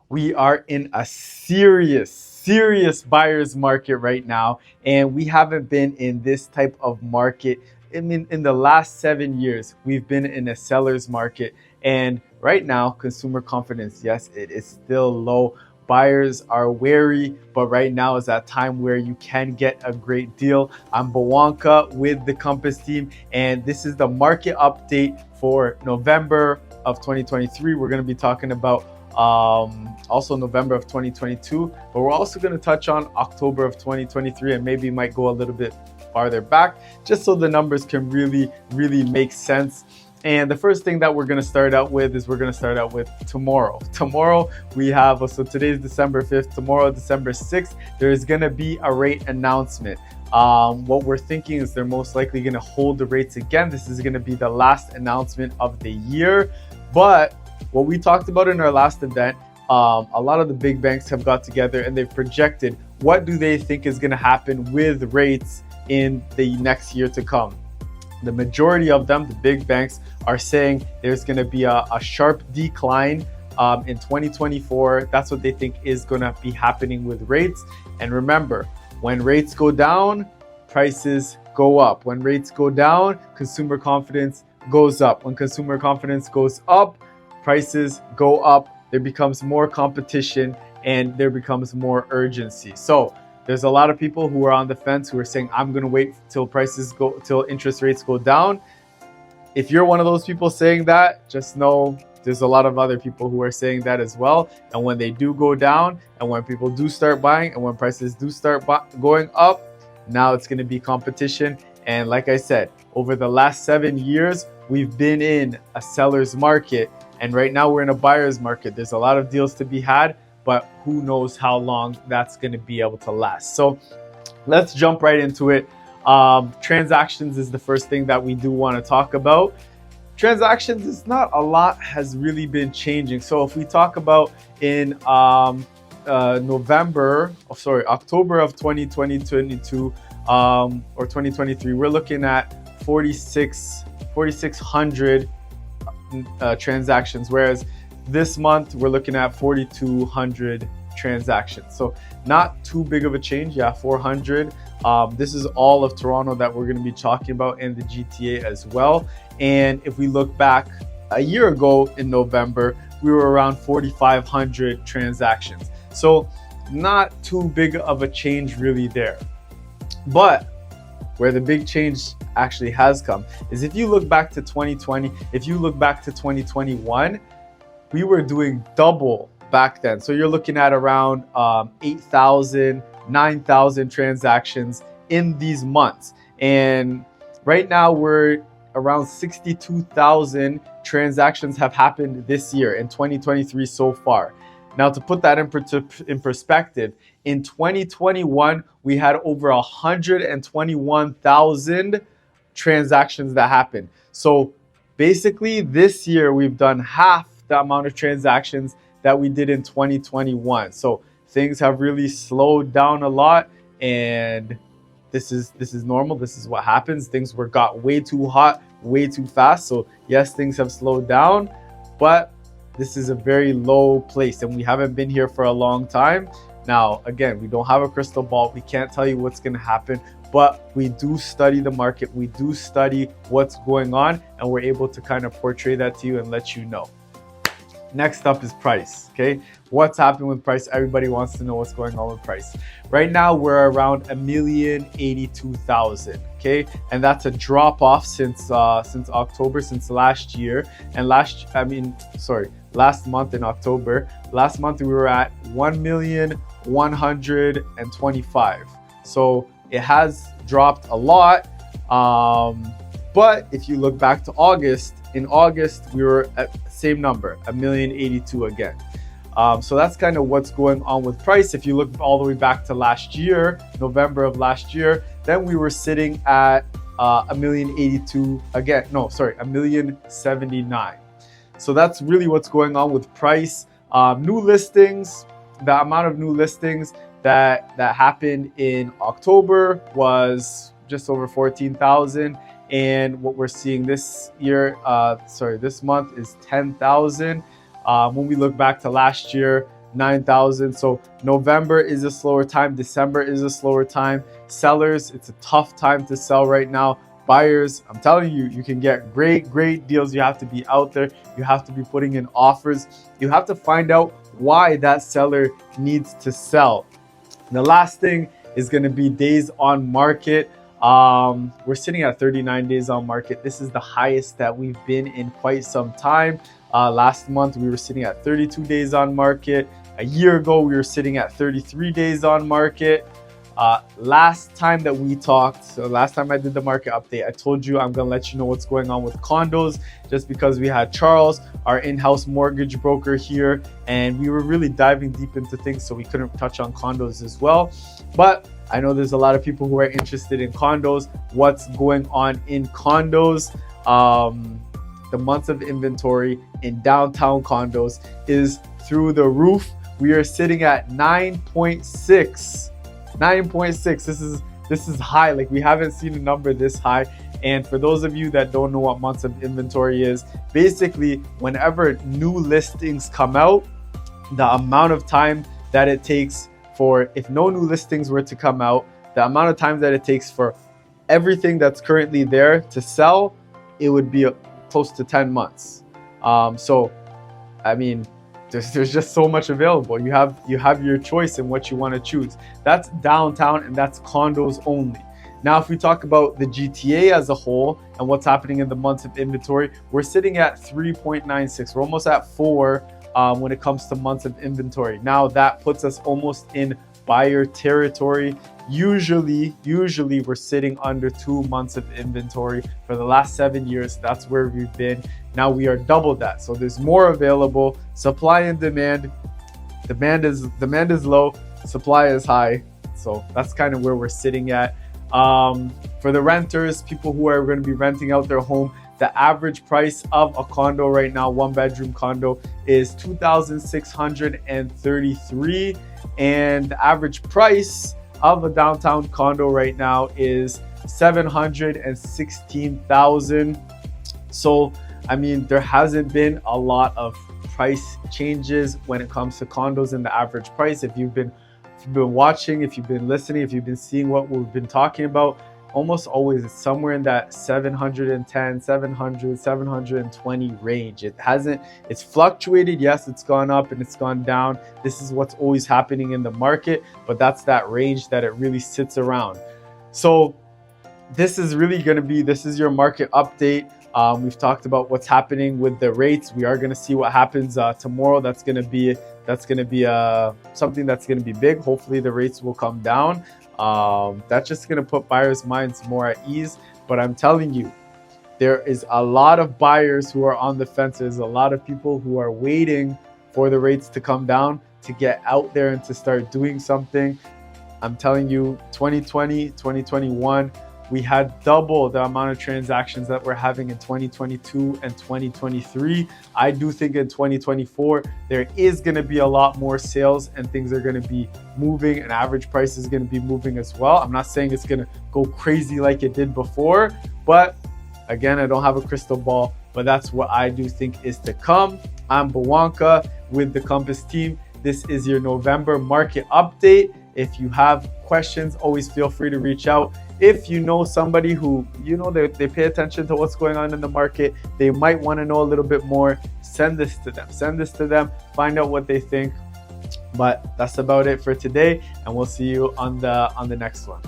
We are in a serious buyer's market right now, and we haven't been in this type of market. I mean, in the last 7 years, we've been in a seller's market, and right now, consumer confidence, yes, it is still low. Buyers are wary, but right now is that time where you can get a great deal. I'm Bawanka with the Compass team, and this is the market update for November of 2023. We're going to be talking about also November of 2022, but we're also going to touch on October of 2023, and maybe might go a little bit farther back just so the numbers can really make sense. And the first thing that we're going to start out with is we're going to start out with tomorrow. Tomorrow we have, so today's December 5th, tomorrow December 6th, there is going to be a rate announcement. What we're thinking is they're most likely going to hold the rates again. This is going to be the last announcement of the year. But what we talked about in our last event, a lot of the big banks have got together and they've projected what do they think is going to happen with rates in the next year to come. The majority of them, the big banks, are saying there's going to be a sharp decline in 2024. That's what they think is going to be happening with rates. And remember, when rates go down, prices go up. When rates go down, consumer confidence goes up. When consumer confidence goes up, prices go up. There becomes more competition and there becomes more urgency. So there's a lot of people who are on the fence who are saying, I'm going to wait till interest rates go down. If you're one of those people saying that, just know there's a lot of other people who are saying that as well. And when they do go down, and when people do start buying, and when prices do start going up, now it's going to be competition. And like I said, over the last 7 years, we've been in a seller's market. And right now we're in a buyer's market. There's a lot of deals to be had, but who knows how long that's going to be able to last. So let's jump right into it. Transactions is the first thing that we do want to talk about. Transactions is not a lot has really been changing. So if we talk about in October of 2022 or 2023, we're looking at 4,600 transactions, whereas this month we're looking at 4,200 transactions. So not too big of a change. Yeah, 400. This is all of Toronto that we're going to be talking about, and the GTA as well. And if we look back a year ago in November, we were around 4,500 transactions. So not too big of a change really there. But where the big change actually has come is if you look back to 2020, if you look back to 2021, we were doing double back then. So you're looking at around 8,000, 9,000 transactions in these months. And right now we're around 62,000 transactions have happened this year in 2023 so far. Now, to put that in perspective, in 2021, we had over 121,000 transactions that happened. So basically, this year, we've done half the amount of transactions that we did in 2021. So things have really slowed down a lot, and this is normal. This is what happens. Things got way too hot, way too fast. So yes, things have slowed down, but this is a very low place, and we haven't been here for a long time. Now, again, we don't have a crystal ball. We can't tell you what's going to happen, but we do study the market. We do study what's going on, and we're able to kind of portray that to you and let you know. Next up is price, okay? What's happening with price? Everybody wants to know what's going on with price. Right now, we're around 1,082,000, okay? And that's a drop off since October, since last year. And last month in October. Last month, we were at 1,125,000. So it has dropped a lot. But if you look back to August, in August, we were at the same number, 1,082,000 again. So that's kind of what's going on with price. If you look all the way back to last year, November of last year, then we were sitting at 1,082,000 again. No, sorry, 1,079,000. So that's really what's going on with price. New listings, the amount of new listings that happened in October was just over 14,000. And what we're seeing this month is 10,000. When we look back to last year, 9,000. So November is a slower time. December is a slower time. Sellers, it's a tough time to sell right now. Buyers, I'm telling you, you can get great deals. You have to be out there. You have to be putting in offers. You have to find out why that seller needs to sell. And the last thing is going to be days on market. We're sitting at 39 days on market. This is the highest that we've been in quite some time. Last month we were sitting at 32 days on market. A year ago we were sitting at 33 days on market. Last time that we talked, so last time I did the market update, I told you I'm gonna let you know what's going on with condos, just because we had Charles, our in-house mortgage broker here, and we were really diving deep into things, so we couldn't touch on condos as well. But I know there's a lot of people who are interested in condos. What's going on in condos? The months of inventory in downtown condos is through the roof. We are sitting at 9.6. 9.6. This is high. Like, we haven't seen a number this high. And for those of you that don't know what months of inventory is, basically whenever new listings come out, the amount of time that it takes for, if no new listings were to come out, the amount of time that it takes for everything that's currently there to sell, it would be close to 10 months. So I mean, there's just so much available. You have your choice in what you want to choose. That's downtown, and that's condos only. Now, if we talk about the GTA as a whole and what's happening in the months of inventory, we're sitting at 3.96. We're almost at 4 when it comes to months of inventory. Now, that puts us almost in buyer territory. Usually we're sitting under 2 months of inventory. For the last 7 years, that's where we've been. Now we are double that. So there's more available. Supply and demand. Demand is low, supply is high. So that's kind of where we're sitting at. For the renters, people who are going to be renting out their home, the average price of a condo right now, 1-bedroom condo, is $2,633, and the average price of a downtown condo right now is $716,000. So I mean, there hasn't been a lot of price changes when it comes to condos and the average price. If you've been watching, if you've been listening, if you've been seeing what we've been talking about, almost always it's somewhere in that 710, 700, 720 range. It's fluctuated. Yes, it's gone up and it's gone down. This is what's always happening in the market, but that's that range that it really sits around. So this is really going to be, this is your market update. We've talked about what's happening with the rates. We are going to see what happens tomorrow. That's going to be something that's going to be big. Hopefully the rates will come down. That's just going to put buyers' minds more at ease. But I'm telling you, there is a lot of buyers who are on the fence. There's a lot of people who are waiting for the rates to come down to get out there and to start doing something. I'm telling you, 2020, 2021, we had double the amount of transactions that we're having in 2022 and 2023. I do think in 2024, there is going to be a lot more sales and things are going to be moving, and average price is going to be moving as well. I'm not saying it's going to go crazy like it did before, but again, I don't have a crystal ball, but that's what I do think is to come. I'm Bawanka with the Compass team. This is your November market update. If you have questions, always feel free to reach out. If you know somebody who, they pay attention to what's going on in the market, they might want to know a little bit more, send this to them, find out what they think. But that's about it for today, and we'll see you on the next one.